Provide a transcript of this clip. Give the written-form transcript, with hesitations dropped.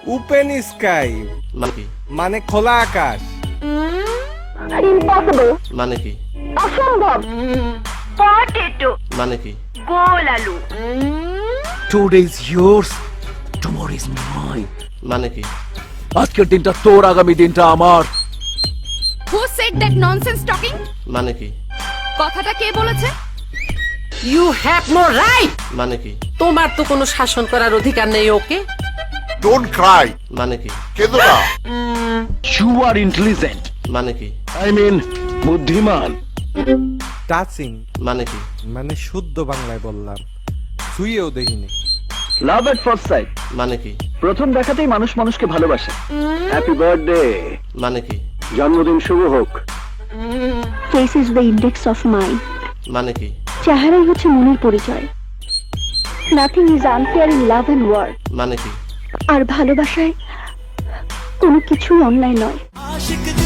Open sky মানে কি? মানে খোলা আকাশ। ইম্পসিবল মানে কি? অসম্ভব পটেটো মানে কি? গোল আলু Today is yours, tomorrow is mine. মানে কি? আজকের দিনটা তোর, আগামী দিনটা আমার। Who said that nonsense talking? মানে কি? কথাটা কে বলেছে? You have no right. মানে কি? তোমার তো কোনো শাসন করার অধিকার নেই ওকে। ডোন্ট ক্রাই, মানে কি? কেঁদো না। You are intelligent. মানে কি? I mean, বুদ্ধিমান। টাচিং মানে কি? মানে শুদ্ধ বাংলায় বললাম, ছুঁয়েও দেখিনি। Love at first sight. মানে কি? প্রথম দেখাতেই মানুষ মানুষকে ভালোবাসে। হ্যাপি বার্থডে, মানে কি? জন্মদিন শুভ হোক। Face is the index of mind মানে কি? চেহারাই হচ্ছে মনের পরিচয়। Nothing is unfair in love and war. মানে কি? আর ভালোবাসায় কোনো কিছু অন্যায় নয়। आशिक दिल